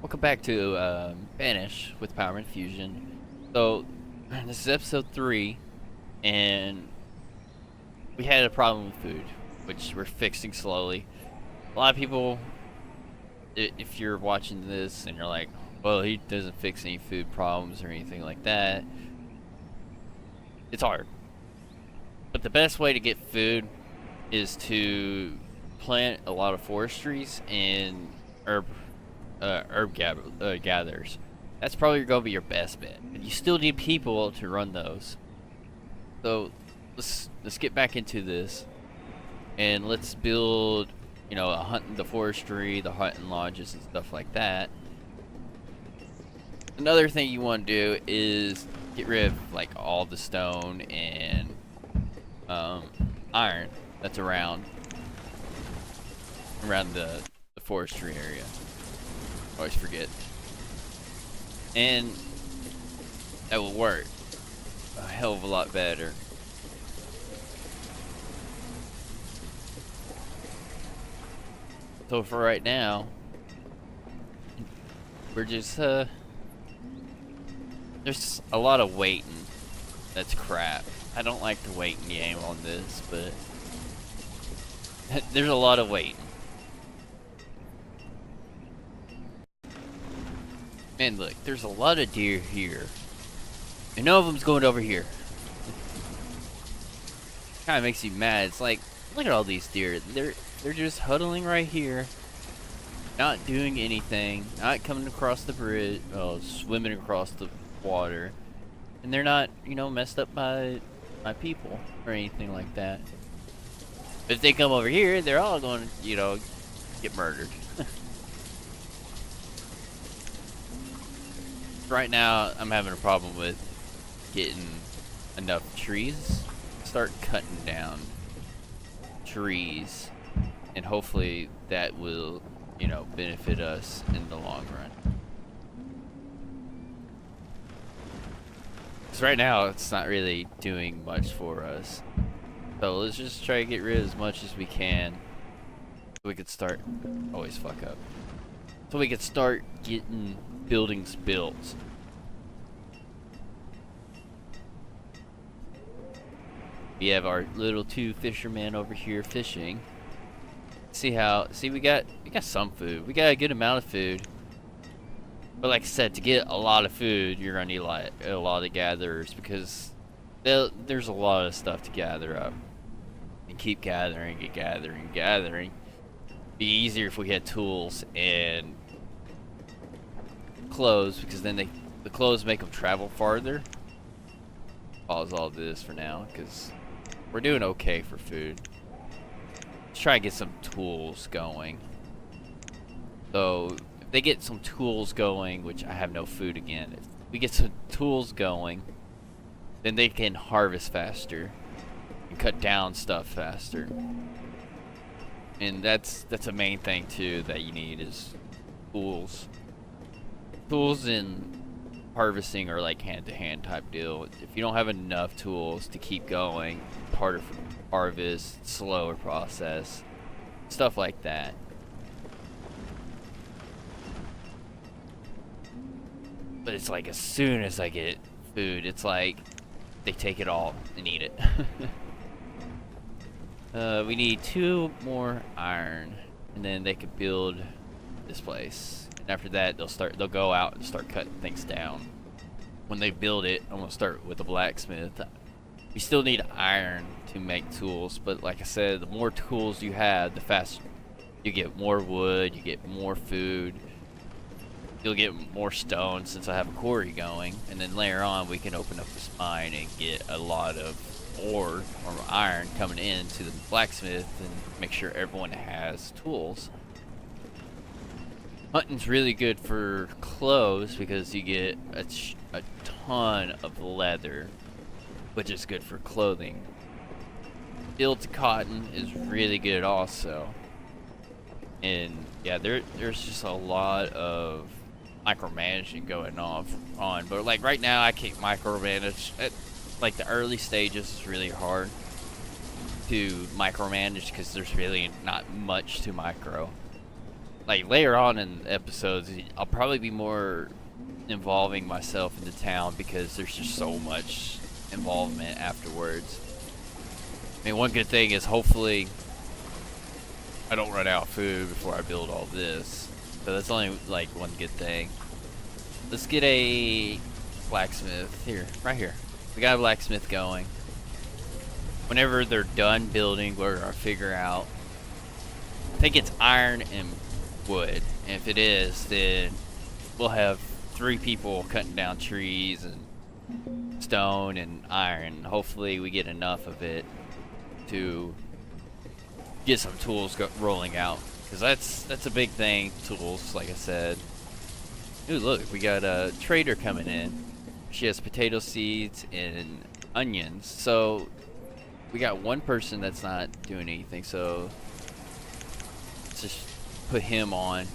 Welcome back to Banished with powermanfusion. So, this is episode 3, and we had a problem with food, which we're fixing slowly. A lot of people, if you're watching this and you're like, well, he doesn't fix any food problems or anything like that, it's hard. But the best way to get food is to plant a lot of forestries and herb gatherers. That's probably going to be your best bet. But you still need people to run those. So let's get back into this, and let's build, the forestry, the hunting lodges, and stuff like that. Another thing you want to do is get rid of like all the stone and iron that's around the forestry area. Always forget. And that will work a hell of a lot better. So for right now, we're just there's a lot of waiting. That's crap. I don't like the waiting game on this, but there's a lot of waiting. Man, look, there's a lot of deer here, and none of them's going over here. Kind of makes you mad. It's like, look at all these deer. They're just huddling right here, not doing anything, not coming across the bridge, swimming across the water, and they're not, messed up by people or anything like that. But if they come over here, they're all going to, get murdered. Right now, I'm having a problem with getting enough trees. Start cutting down trees, and hopefully that will, benefit us in the long run. Because right now, it's not really doing much for us. So let's just try to get rid of as much as we can, so we could start. Always fuck up. So we could start getting buildings built. We have our little 2 fishermen over here fishing. See, we got some food. We got a good amount of food. But like I said, to get a lot of food, you're gonna need a lot of gatherers, because there's a lot of stuff to gather up. And keep gathering and gathering and gathering. It'd be easier if we had tools and clothes, because then the clothes make them travel farther. Pause all this for now, because we're doing okay for food. Let's try and get some tools going. So if they get some tools going, which I have no food again, if we get some tools going, then they can harvest faster and cut down stuff faster. And that's a main thing too that you need, is tools. Tools and harvesting are like hand-to-hand type deal. If you don't have enough tools to keep going, it's harder for harvest, slower process, stuff like that. But it's like, as soon as I get food, it's like they take it all and eat it. We need 2 more iron, and then they could build this place. And after that, they'll go out and start cutting things down. When they build it, I'm gonna start with the blacksmith. We still need iron to make tools, but like I said, the more tools you have, the faster you get. More wood, you get more food, you'll get more stone, since I have a quarry going, and then later on we can open up this mine and get a lot of ore or iron coming into the blacksmith, and make sure everyone has tools. Hunting's really good for clothes, because you get a ton of leather, which is good for clothing. Field cotton is really good also. And yeah, there's just a lot of micromanaging going on. But like right now, I can't micromanage. Like the early stages is really hard to micromanage, because there's really not much to micro. like later on in episodes, I'll probably be more involving myself in the town because there's just so much involvement afterwards. I mean, one good thing is hopefully I don't run out of food before I build all this. So that's only like one good thing. Let's get a blacksmith here, right here. We got a blacksmith going. Whenever they're done building, we're gonna figure out. I think it's iron and wood. And if it is, then we'll have 3 people cutting down trees and stone and iron. Hopefully we get enough of it to get some tools rolling out, because that's a big thing. Tools, like I said. Ooh, look, we got a trader coming in. She has potato seeds and onions. So we got one person that's not doing anything. So let's just put him on,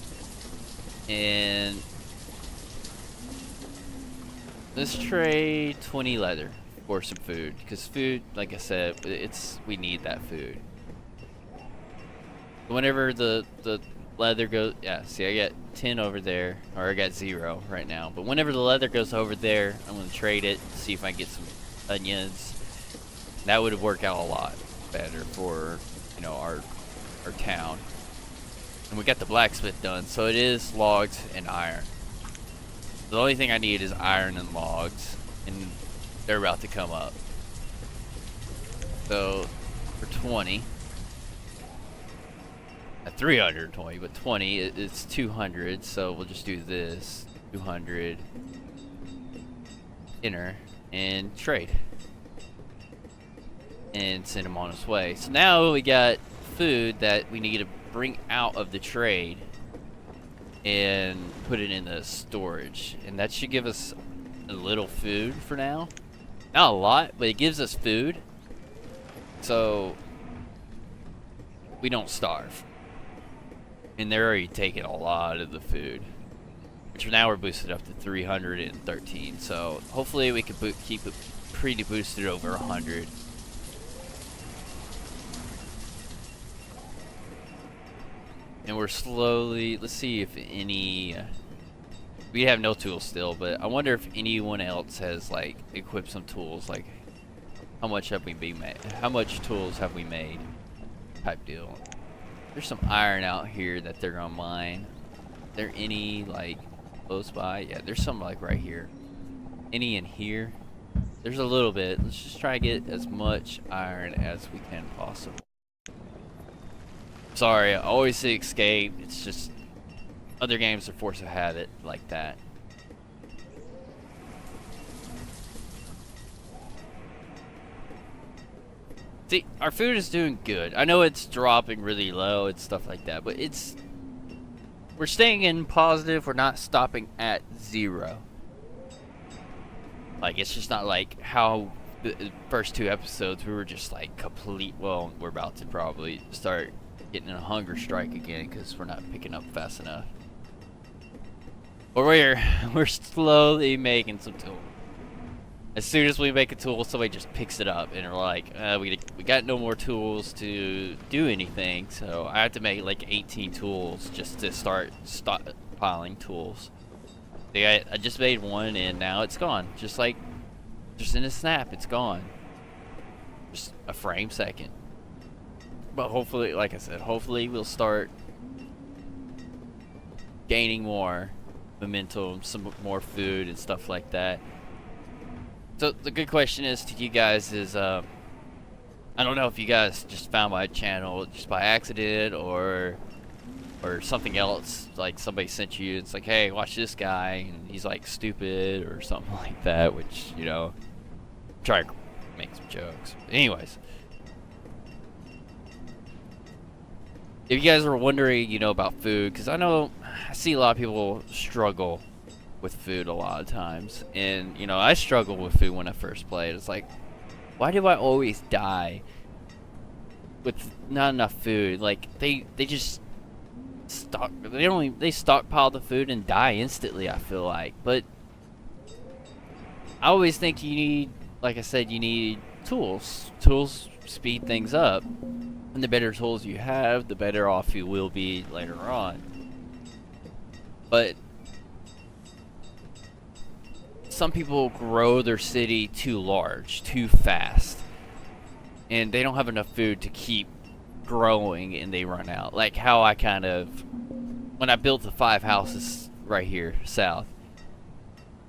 and let's trade 20 leather for some food, because food, like I said, we need that food. Whenever the leather goes, yeah, see, I got 10 over there, or I got 0 right now. But whenever the leather goes over there, I'm gonna trade it, see if I can get some onions. That would work out a lot better for, you know, our town. And we got the blacksmith done, so it is logs and iron. The only thing I need is iron and logs, and they're about to come up. So for 20. 320, but 20 it's 200, so we'll just do this. 200, enter, and trade, and send him on his way. So now we got food that we need to bring out of the trade and put it in the storage, and that should give us a little food for now. Not a lot, but it gives us food, so we don't starve. And they're already taking a lot of the food, which now we're boosted up to 313. So hopefully we can keep it pretty boosted over 100. And we're slowly, let's see if any, we have no tools still, but I wonder if anyone else has like equipped some tools, like how much have we made, how much tools have we made type deal. There's some iron out here that they're gonna mine. Are there any like close by? Yeah, there's some like right here. Any in here? There's a little bit. Let's just try to get as much iron as we can possible. Sorry, I always say escape. It's just other games are force of habit like that. See, our food is doing good. I know it's dropping really low and stuff like that, but we're staying in positive. We're not stopping at 0. Like, it's just not like how the first 2 episodes we were just like complete. Well, we're about to probably start getting a hunger strike again because we're not picking up fast enough. But we're slowly making some tools. As soon as we make a tool, somebody just picks it up, and we're like, we got no more tools to do anything, so I have to make like 18 tools just to start stockpiling tools. See, I just made one, and now it's gone. Just in a snap, it's gone. Just a frame second. But hopefully, like I said, hopefully we'll start gaining more momentum, some more food and stuff like that. So the good question is to you guys is, I don't know if you guys just found my channel just by accident or something else, like somebody sent you, it's like, hey, watch this guy, and he's like stupid or something like that, which, you know, try to make some jokes. But anyways, if you guys were wondering, you know, about food, because I see a lot of people struggle with food a lot of times, and you know, I struggled with food when I first played. It's like, why do I always die with not enough food? Like they just they stockpile the food and die instantly, I feel like. But I always think you need, like I said, you need tools speed things up, and the better tools you have, the better off you will be later on. But some people grow their city too large, too fast, and they don't have enough food to keep growing, and they run out. Like how I kind of, when I built the 5 houses right here south,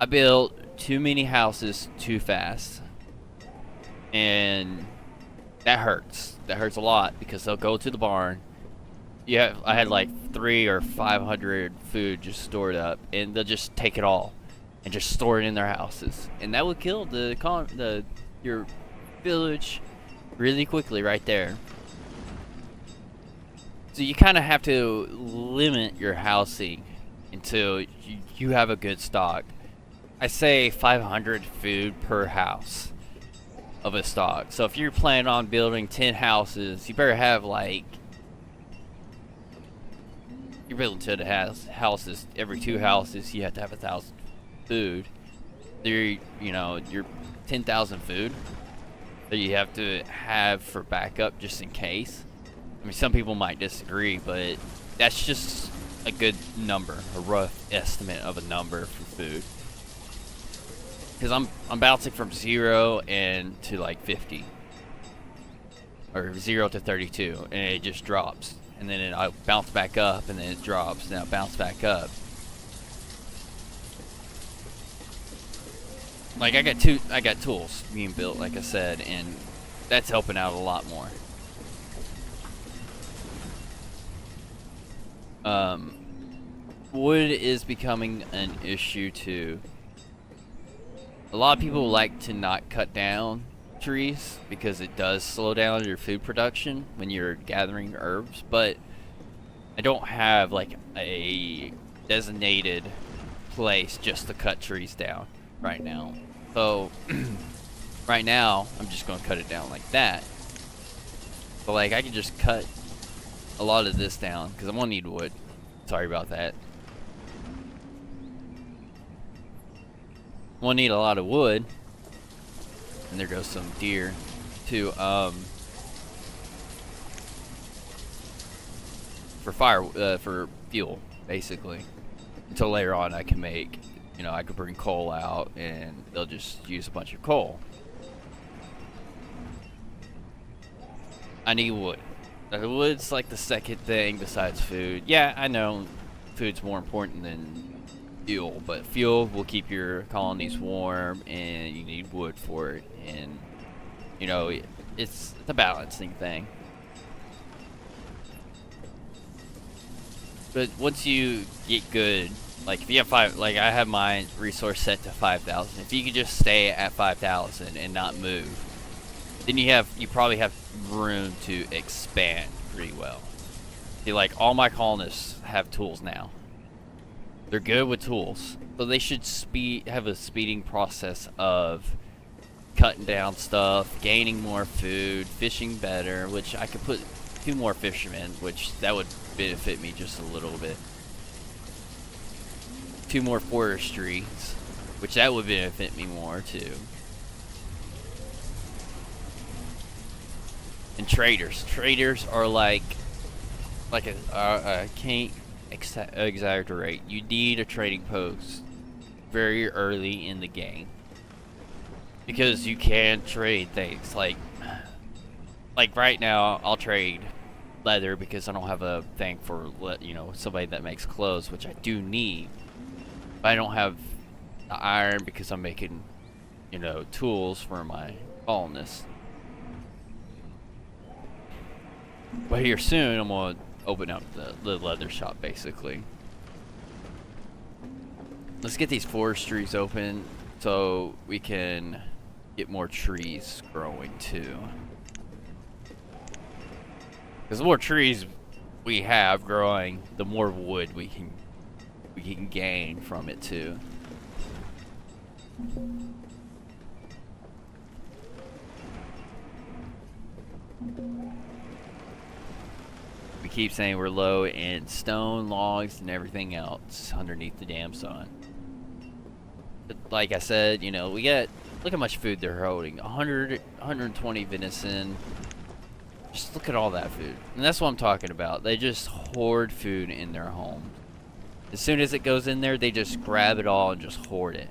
I built too many houses too fast, and that hurts. That hurts a lot because they'll go to the barn. Yeah, I had like 300 or 500 food just stored up, and they'll just take it all and just store it in their houses, and that would kill your village really quickly right there. So you kind of have to limit your housing until you have a good stock. I say 500 food per house of a stock. So if you're planning on building 10 houses, you better have like, you're building 10 houses. Every 2 houses, you have to have 1,000 food. You're 10,000 food that you have to have for backup just in case. I mean, some people might disagree, but that's just a good number, a rough estimate of a number for food. Because I'm bouncing from 0 and to like 50, or 0 to 32, and it just drops, and then I bounce back up, and then it drops, and then I bounce back up. Like I got tools being built, like I said, and that's helping out a lot more. Wood is becoming an issue too. A lot of people like to not cut down trees because it does slow down your food production when you're gathering herbs, but I don't have like a designated place just to cut trees down right now. So right now I'm just gonna cut it down like that. But like I can just cut a lot of this down because I'm gonna need wood. Sorry about that. I'm gonna need a lot of wood. And there goes some deer to for fire, for fuel, basically. Until later on I can make, I could bring coal out and they'll just use a bunch of coal. I need wood. Wood's like the second thing besides food. Yeah, I know food's more important than fuel, but fuel will keep your colonies warm, and you need wood for it. And it's the balancing thing. But once you get good, like if you have 5, like I have my resource set to 5,000. If you could just stay at 5,000 and not move, then you probably have room to expand pretty well. See, like all my colonists have tools now. They're good with tools, so they should have a speeding process of cutting down stuff, gaining more food, fishing better, which I could put 2 more fishermen, which that would benefit me just a little bit. 2 more forestries, which that would benefit me more too. And traders. Traders are like I can't exaggerate. You need a trading post very early in the game because you can trade things like right now. I'll trade leather because I don't have a thing for somebody that makes clothes, which I do need. But I don't have the iron because I'm making tools for my colonists. But here soon, I'm gonna open up the leather shop, basically. Let's get these forestries open so we can get more trees growing too. Because the more trees we have growing, the more wood we can gain from it too. We keep saying we're low in stone, logs, and everything else underneath the damn sun. But like I said, we got, look how much food they're holding. 120 venison. Just look at all that food. And that's what I'm talking about. They just hoard food in their home. As soon as it goes in there, they just grab it all and just hoard it.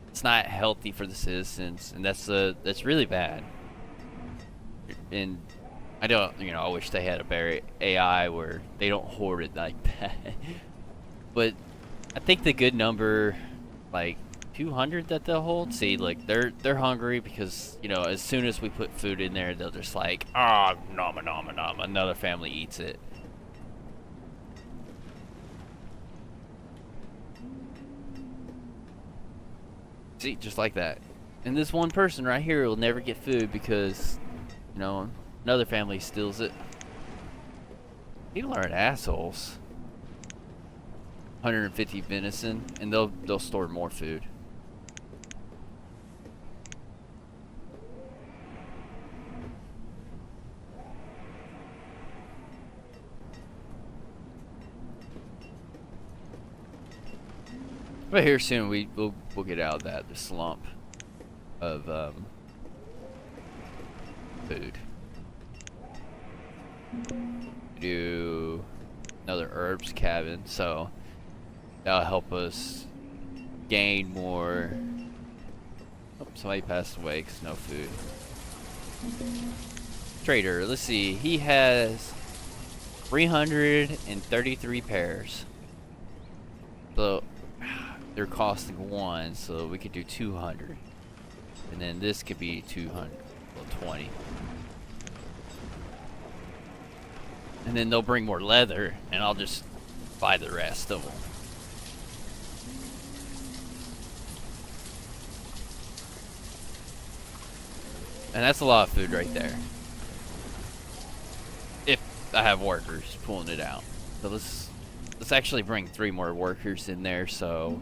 It's not healthy for the citizens, and that's really bad. And I don't, I wish they had a better AI where they don't hoard it like that. But I think the good number, like 200 that they'll hold. See, like they're hungry because as soon as we put food in there, they'll just like nom nom nom. Another family eats it. See, just like that. And this one person right here will never get food because, another family steals it. People aren't assholes. 150 venison, and they'll store more food. But here soon we'll get out of the slump of food. Do another herbs cabin, so that'll help us gain more. Oh, somebody passed away because no food. Trader, let's see, he has 333 pairs. So they're costing 1, so we could do 200. And then this could be 220. And then they'll bring more leather, and I'll just buy the rest of them. And that's a lot of food right there. If I have workers pulling it out. So let's actually bring 3 more workers in there, so,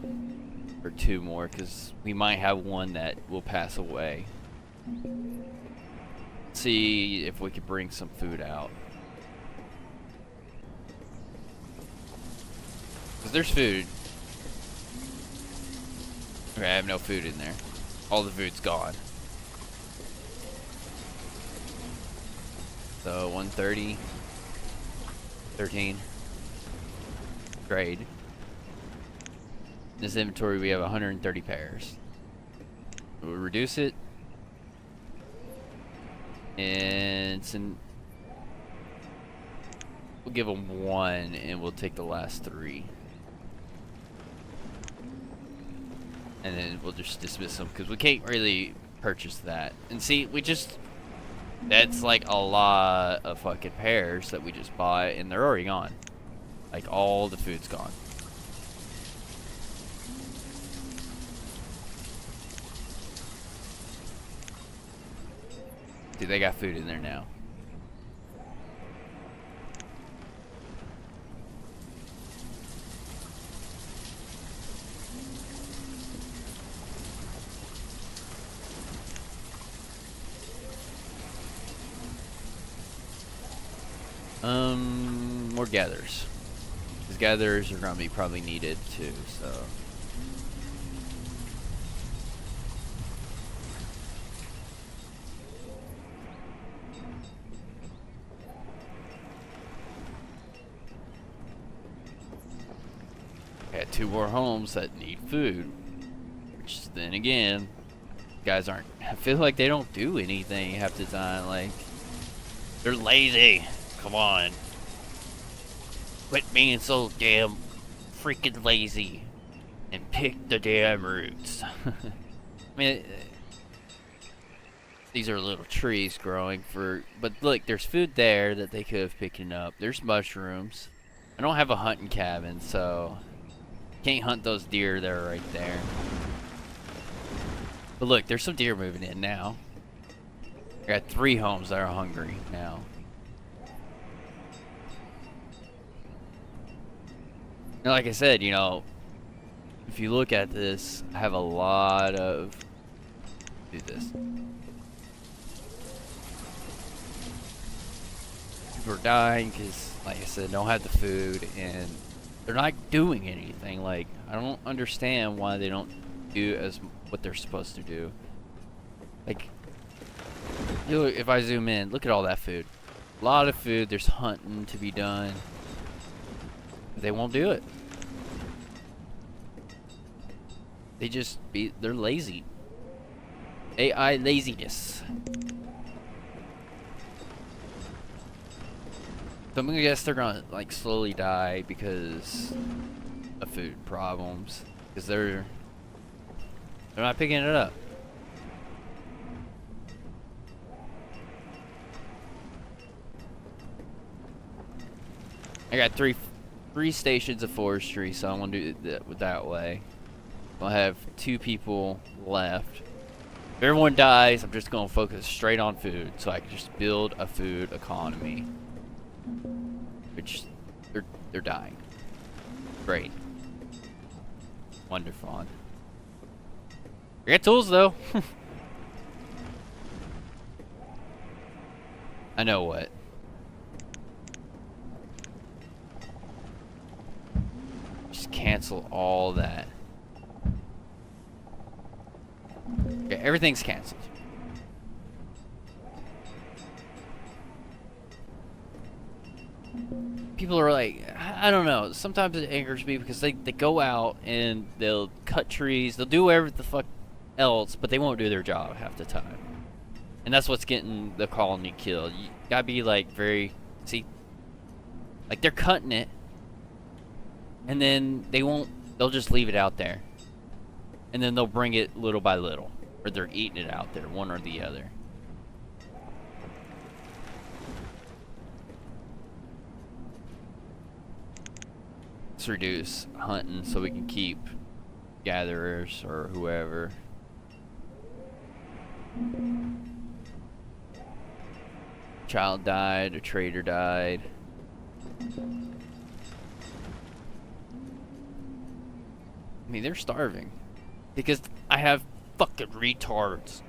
or 2 more, because we might have one that will pass away. See if we could bring some food out. Because there's food. Okay, I have no food in there. All the food's gone. So 130, 13. Trade. In this inventory we have 130 pairs. We'll reduce it. And we'll give them 1 and we'll take the last 3. And then we'll just dismiss them because we can't really purchase that. And see, that's like a lot of fucking pairs that we just bought and they're already gone. Like all the food's gone. Dude, they got food in there now. More gatherers. These gatherers are gonna be probably needed too, so. Got 2 more homes that need food. Which then again, guys aren't, I feel like they don't do anything half the time, like, they're lazy. Come on. Quit being so damn freaking lazy and pick the damn roots. I mean, these are little trees growing but look, there's food there that they could have picking up. There's mushrooms. I don't have a hunting cabin, so can't hunt those deer that are right there. But look, there's some deer moving in now. I got 3 homes that are hungry now. And like I said, if you look at this, I have a lot of. Do this. People are dying because, like I said, don't have the food and they're not doing anything. Like, I don't understand why they don't do as what they're supposed to do. Like, if I zoom in, look at all that food. A lot of food. There's hunting to be done. They won't do it. they're lazy. AI laziness. So I'm gonna guess they're gonna like slowly die because of food problems. Because they're not picking it up. I got three stations of forestry, so I'm gonna do it that way. I'll have 2 people left. If everyone dies, I'm just gonna focus straight on food, so I can just build a food economy. Which they're dying. Great. Wonderful. I got tools though. I know what. Just cancel all that. Okay, everything's canceled. People are like, I don't know, sometimes it angers me because they go out and they'll cut trees, they'll do whatever the fuck else, but they won't do their job half the time. And that's what's getting the colony killed. You gotta be like see, like they're cutting it, and then they'll just leave it out there. And then they'll bring it little by little, or they're eating it out there, one or the other. Let's reduce hunting so we can keep gatherers or whoever. Child died, a trader died. I mean, they're starving. Because I have fucking retards.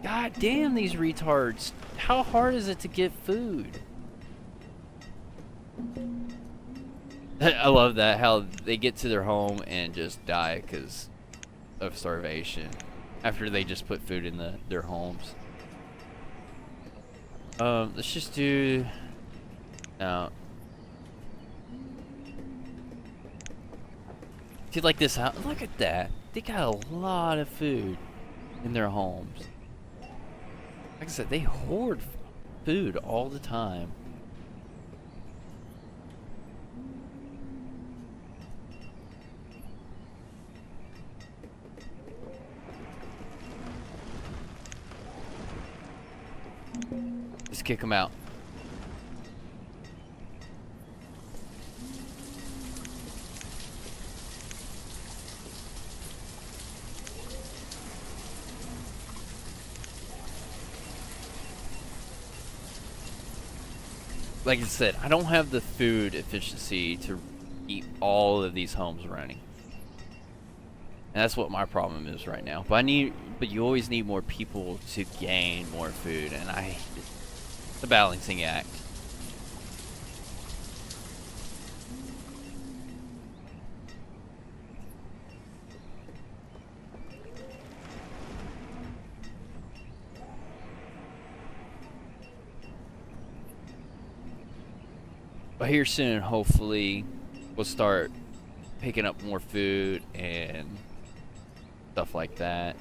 God damn these retards. How hard is it to get food? I love that, how they get to their home and just die because of starvation. After they just put food in their homes. Let's just do... Now... See, like this house, look at that. They got a lot of food in their homes. Like I said, they hoard food all the time. Just kick them out. Like I said, I don't have the food efficiency to keep all of these homes running. And that's what my problem is right now. But you always need more people to gain more food, and it's a balancing act. But here soon, hopefully, we'll start picking up more food and stuff like that.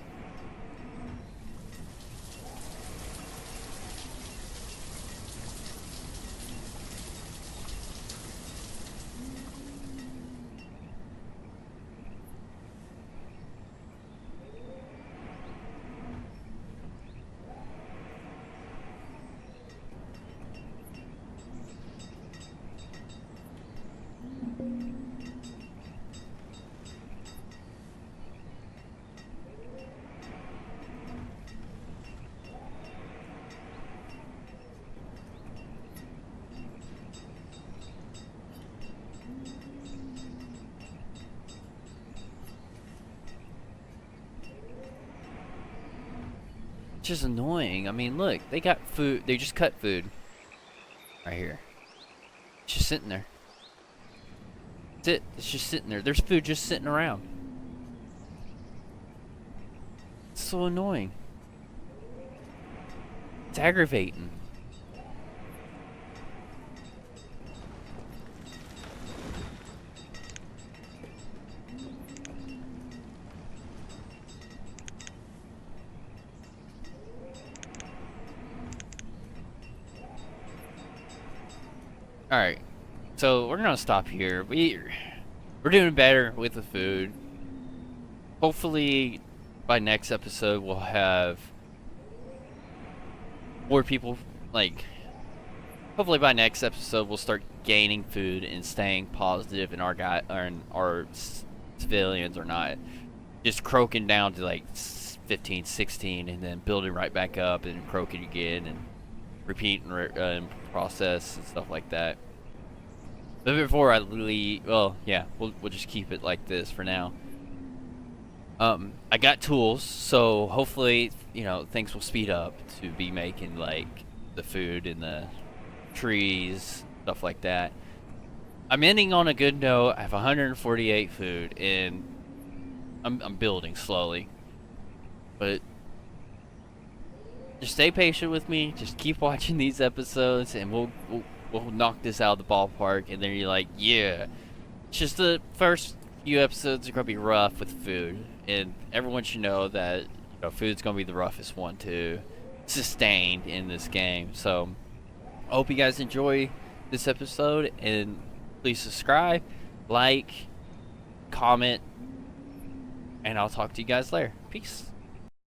It's just annoying. I mean, look, they got food. They just cut food right here. It's just sitting there. That's it. It's just sitting there. There's food just sitting around. It's so annoying. It's aggravating. All right, so we're gonna stop here. We're doing better with the food. Hopefully, by next episode we'll have more people. Like, hopefully by next episode we'll start gaining food and staying positive, and our civilians are not just croaking down to like 15, 16, and then building right back up and croaking again and repeat and process and stuff like that. But before I leave, well, yeah, we'll just keep it like this for now. I got tools, so hopefully, things will speed up to be making like the food and the trees, stuff like that. I'm ending on a good note. I have 148 food, and I'm building slowly. But just stay patient with me. Just keep watching these episodes, and we'll knock this out of the ballpark. And then you're like, yeah. It's just the first few episodes are gonna be rough with food, and everyone should know that food's gonna be the roughest one to sustain in this game. So I hope you guys enjoy this episode, and please subscribe, like, comment, and I'll talk to you guys later. Peace.